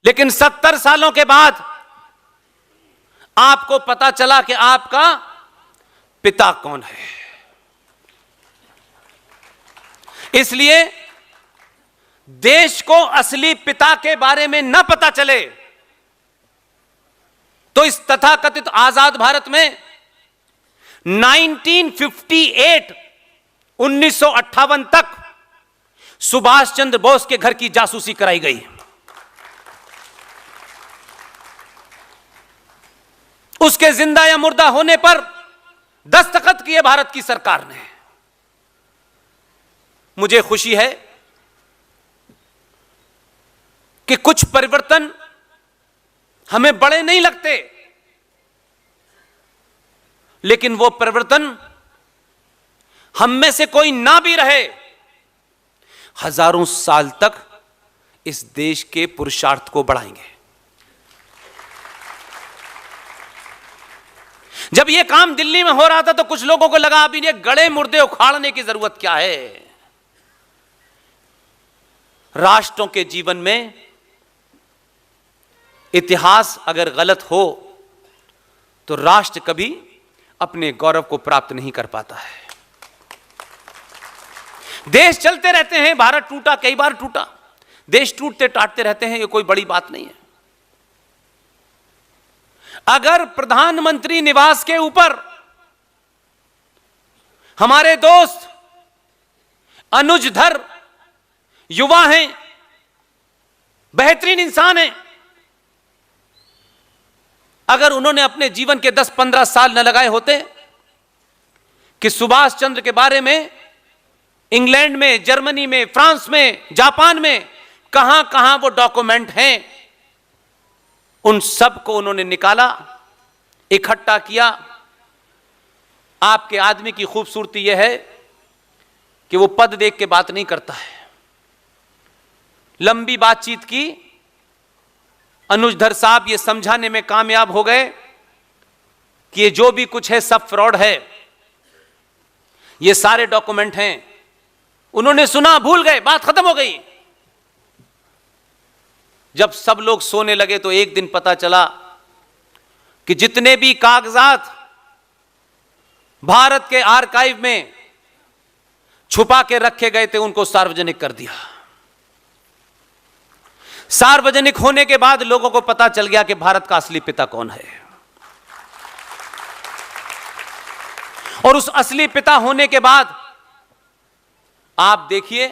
लेकिन 70 सालों के बाद आपको पता चला कि आपका पिता कौन है। इसलिए देश को असली पिता के बारे में न पता चले तो इस तथाकथित आजाद भारत में 1958 तक सुभाष चंद्र बोस के घर की जासूसी कराई गई। उसके जिंदा या मुर्दा होने पर दस्तखत किए भारत की सरकार ने। मुझे खुशी है कि कुछ परिवर्तन हमें बड़े नहीं लगते, लेकिन वो परिवर्तन हम में से कोई ना भी रहे, हजारों साल तक इस देश के पुरुषार्थ को बढ़ाएंगे। जब यह काम दिल्ली में हो रहा था तो कुछ लोगों को लगा अभी ये गड़े मुर्दे उखाड़ने की जरूरत क्या है। राष्ट्रों के जीवन में इतिहास अगर गलत हो तो राष्ट्र कभी अपने गौरव को प्राप्त नहीं कर पाता है। देश चलते रहते हैं, भारत टूटा, कई बार टूटा, देश टूटते टाटते रहते हैं, ये कोई बड़ी बात नहीं है। अगर प्रधानमंत्री निवास के ऊपर हमारे दोस्त अनुज धर युवा हैं, बेहतरीन इंसान हैं, अगर उन्होंने अपने जीवन के 10-15 साल न लगाए होते कि सुभाष चंद्र के बारे में इंग्लैंड में, जर्मनी में, फ्रांस में, जापान में कहां कहां वो डॉक्यूमेंट हैं, उन सब को उन्होंने निकाला, इकट्ठा किया। आपके आदमी की खूबसूरती यह है कि वो पद देख के बात नहीं करता है। लंबी बातचीत की, अनुज धर साहब ये समझाने में कामयाब हो गए कि ये जो भी कुछ है सब फ्रॉड है, ये सारे डॉक्यूमेंट हैं। उन्होंने सुना, भूल गए, बात खत्म हो गई। जब सब लोग सोने लगे तो एक दिन पता चला कि जितने भी कागजात भारत के आर्काइव में छुपा के रखे गए थे उनको सार्वजनिक कर दिया। सार्वजनिक होने के बाद लोगों को पता चल गया कि भारत का असली पिता कौन है। और उस असली पिता होने के बाद आप देखिए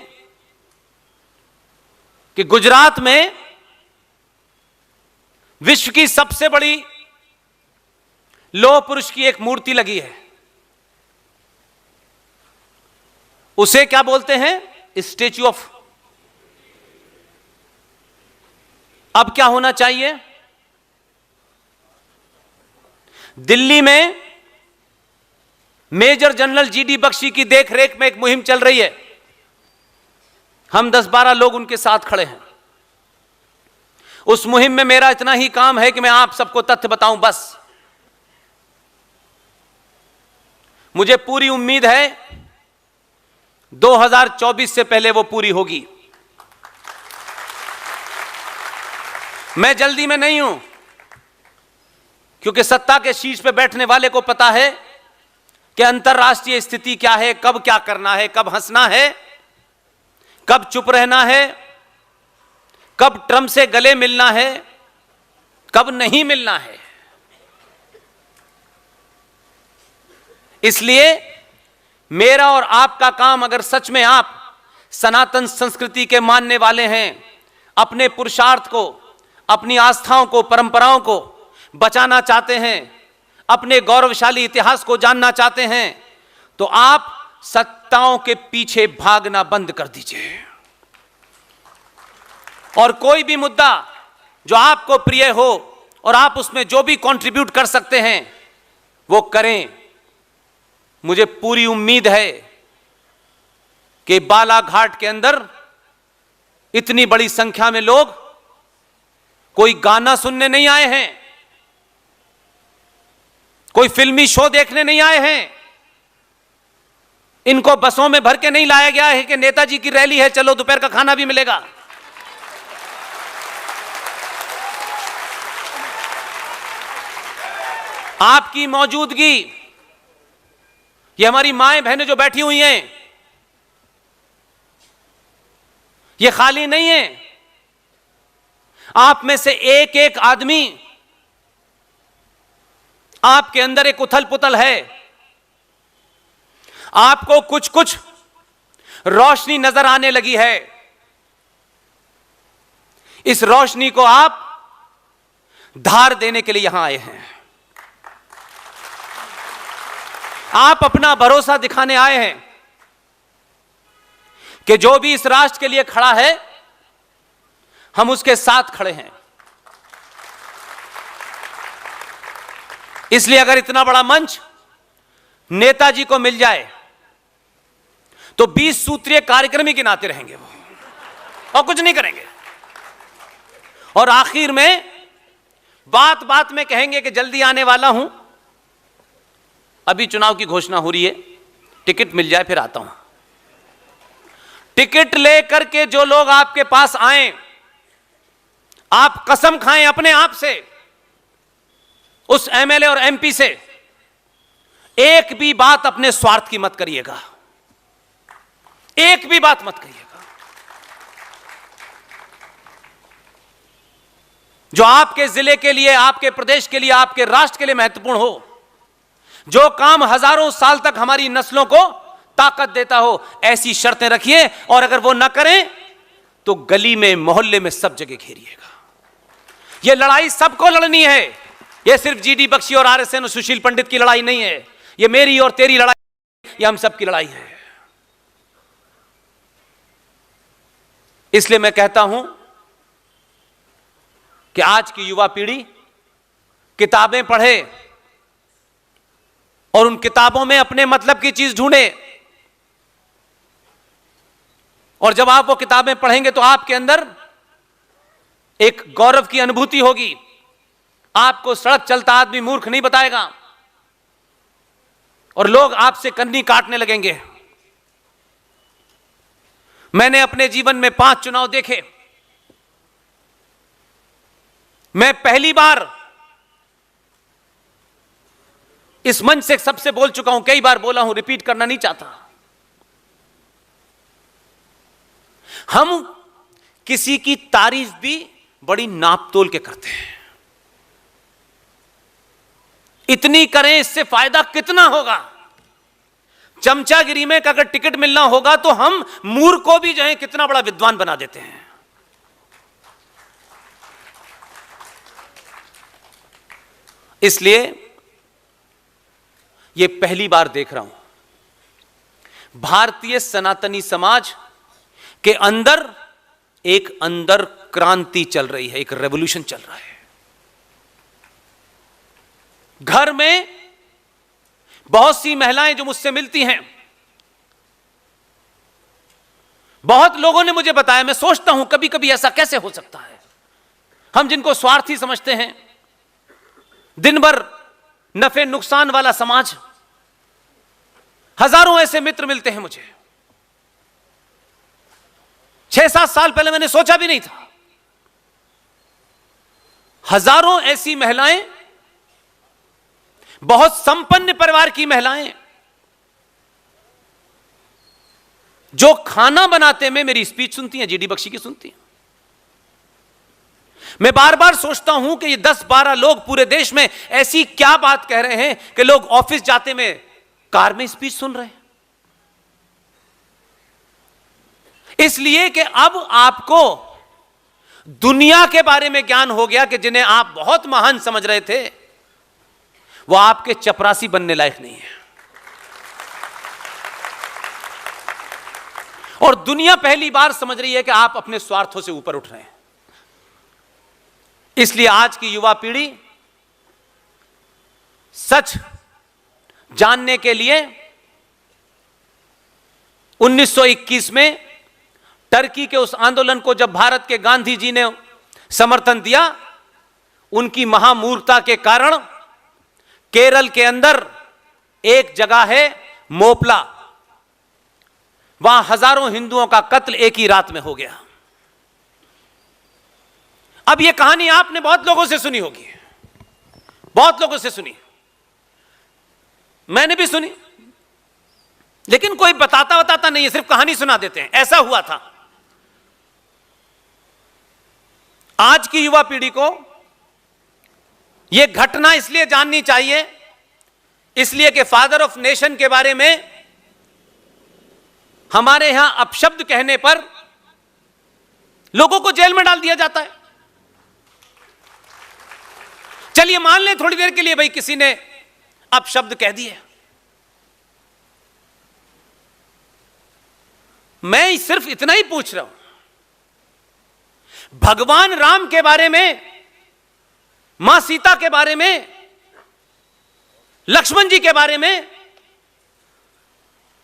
कि गुजरात में विश्व की सबसे बड़ी लौह पुरुष की एक मूर्ति लगी है। उसे क्या बोलते हैं? Statue of. अब क्या होना चाहिए? दिल्ली में मेजर जनरल जीडी बख्शी की देखरेख में एक मुहिम चल रही है। हम 10-12 लोग उनके साथ खड़े हैं। उस मुहिम में मेरा इतना ही काम है कि मैं आप सबको तथ्य बताऊं बस। मुझे पूरी उम्मीद है 2024 से पहले वो पूरी होगी। मैं जल्दी में नहीं हूं, क्योंकि सत्ता के शीर्ष पे बैठने वाले को पता है कि अंतरराष्ट्रीय स्थिति क्या है, कब क्या करना है, कब हंसना है, कब चुप रहना है, कब ट्रम्प से गले मिलना है, कब नहीं मिलना है। इसलिए मेरा और आपका काम, अगर सच में आप सनातन संस्कृति के मानने वाले हैं, अपने पुरुषार्थ को, अपनी आस्थाओं को, परंपराओं को बचाना चाहते हैं, अपने गौरवशाली इतिहास को जानना चाहते हैं, तो आप सत्ताओं के पीछे भागना बंद कर दीजिए। और कोई भी मुद्दा जो आपको प्रिय हो और आप उसमें जो भी कंट्रीब्यूट कर सकते हैं वो करें। मुझे पूरी उम्मीद है कि बालाघाट के अंदर इतनी बड़ी संख्या में लोग कोई गाना सुनने नहीं आए हैं, कोई फिल्मी शो देखने नहीं आए हैं, इनको बसों में भर के नहीं लाया गया है कि नेताजी की रैली है, चलो दोपहर का खाना भी मिलेगा। आपकी मौजूदगी, ये हमारी माएं बहनें जो बैठी हुई हैं, ये खाली नहीं है। आप में से एक एक आदमी, आपके अंदर एक उथल पुथल है। आपको कुछ कुछ रोशनी नजर आने लगी है। इस रोशनी को आप धार देने के लिए यहां आए हैं। आप अपना भरोसा दिखाने आए हैं कि जो भी इस राष्ट्र के लिए खड़ा है, हम उसके साथ खड़े हैं। इसलिए अगर इतना बड़ा मंच नेताजी को मिल जाए तो 20 सूत्रीय कार्यक्रम ही गिनाते रहेंगे वो, और कुछ नहीं करेंगे। और आखिर में बात बात में कहेंगे कि जल्दी आने वाला हूं, अभी चुनाव की घोषणा हो रही है, टिकट मिल जाए फिर आता हूं। टिकट लेकर के जो लोग आपके पास आए, आप कसम खाएं अपने आप से, उस एमएलए और एमपी से, एक भी बात अपने स्वार्थ की मत करिएगा, एक भी बात मत करिएगा। जो आपके जिले के लिए, आपके प्रदेश के लिए, आपके राष्ट्र के लिए महत्वपूर्ण हो, जो काम हजारों साल तक हमारी नस्लों को ताकत देता हो, ऐसी शर्तें रखिए। और अगर वो ना करें तो गली में, मोहल्ले में, सब जगह घेरिएगा। यह लड़ाई सबको लड़नी है। यह सिर्फ जीडी बख्शी और आरएसएन और सुशील पंडित की लड़ाई नहीं है, यह मेरी और तेरी लड़ाई, यह हम सबकी लड़ाई है। इसलिए मैं कहता हूं कि आज की युवा पीढ़ी किताबें पढ़े और उन किताबों में अपने मतलब की चीज ढूंढे। और जब आप वो किताबें पढ़ेंगे तो आपके अंदर एक गौरव की अनुभूति होगी। आपको सड़क चलता आदमी मूर्ख नहीं बताएगा और लोग आपसे कन्नी काटने लगेंगे। मैंने अपने जीवन में 5 चुनाव देखे। मैं पहली बार इस मंच से सबसे बोल चुका हूं, कई बार बोला हूं, रिपीट करना नहीं चाहता। हम किसी की तारीफ भी बड़ी नाप तोल के करते हैं। इतनी करें, इससे फायदा कितना होगा। चमचागिरी में अगर टिकट मिलना होगा तो हम मूर्ख को भी जो है कितना बड़ा विद्वान बना देते हैं। इसलिए यह पहली बार देख रहा हूं भारतीय सनातनी समाज के अंदर एक क्रांति चल रही है, एक रेवोल्यूशन चल रहा है। घर में बहुत सी महिलाएं जो मुझसे मिलती हैं, बहुत लोगों ने मुझे बताया, मैं सोचता हूं कभी कभी ऐसा कैसे हो सकता है। हम जिनको स्वार्थी समझते हैं, दिन भर नफे नुकसान वाला समाज, हजारों ऐसे मित्र मिलते हैं मुझे। 6-7 साल पहले मैंने सोचा भी नहीं था। हजारों ऐसी महिलाएं, बहुत संपन्न परिवार की महिलाएं, जो खाना बनाते में मेरी स्पीच सुनती हैं, जीडी बख्शी की सुनती हैं। मैं बार बार सोचता हूं कि ये 10-12 लोग पूरे देश में ऐसी क्या बात कह रहे हैं कि लोग ऑफिस जाते में कार में स्पीच सुन रहे हैं। इसलिए कि अब आपको दुनिया के बारे में ज्ञान हो गया कि जिन्हें आप बहुत महान समझ रहे थे, वो आपके चपरासी बनने लायक नहीं है। और दुनिया पहली बार समझ रही है कि आप अपने स्वार्थों से ऊपर उठ रहे हैं। इसलिए आज की युवा पीढ़ी सच जानने के लिए 1921 में टर्की के उस आंदोलन को जब भारत के गांधी जी ने समर्थन दिया, उनकी महामूर्खता के कारण केरल के अंदर एक जगह है मोपला, वहां हजारों हिंदुओं का कत्ल एक ही रात में हो गया। अब यह कहानी आपने बहुत लोगों से सुनी होगी, बहुत लोगों से सुनी। मैंने भी सुनी, लेकिन कोई बताता नहीं है, सिर्फ कहानी सुना देते हैं। ऐसा हुआ था। आज की युवा पीढ़ी को यह घटना इसलिए जाननी चाहिए, इसलिए कि फादर ऑफ नेशन के बारे में हमारे यहां अपशब्द कहने पर लोगों को जेल में डाल दिया जाता है। चलिए मान लें थोड़ी देर के लिए भाई किसी ने अपशब्द कह दिए, मैं सिर्फ इतना ही पूछ रहा हूं, भगवान राम के बारे में, मां सीता के बारे में, लक्ष्मण जी के बारे में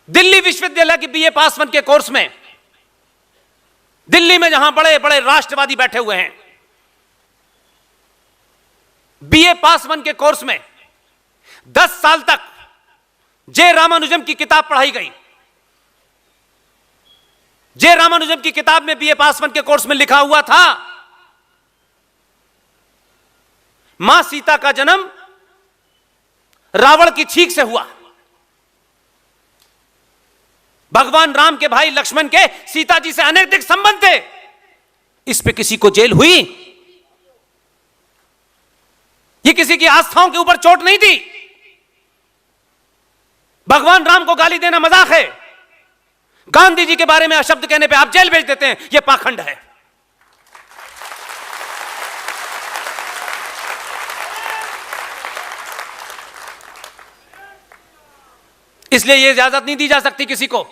दिल्ली विश्वविद्यालय की बीए पास वन के कोर्स में, दिल्ली में जहां बड़े बड़े राष्ट्रवादी बैठे हुए हैं, बीए पास वन के कोर्स में 10 साल तक जे रामानुजम की किताब पढ़ाई गई। जे रामानुजम की किताब में बीए पास वन के कोर्स में लिखा हुआ था, मां सीता का जन्म रावण की छींक से हुआ। भगवान राम के भाई लक्ष्मण के सीता जी से अनैतिक संबंध थे। इस पे किसी को जेल हुई? ये किसी की आस्थाओं के ऊपर चोट नहीं थी। भगवान राम को गाली देना मजाक है, गांधी जी के बारे में अशब्द कहने पे आप जेल भेज देते हैं, यह पाखंड है। इसलिए यह इजाजत नहीं दी जा सकती किसी को।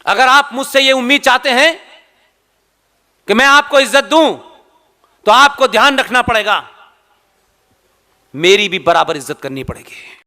अगर आप मुझसे यह उम्मीद चाहते हैं कि मैं आपको इज्जत दूं, तो आपको ध्यान रखना पड़ेगा, मेरी भी बराबर इज्जत करनी पड़ेगी।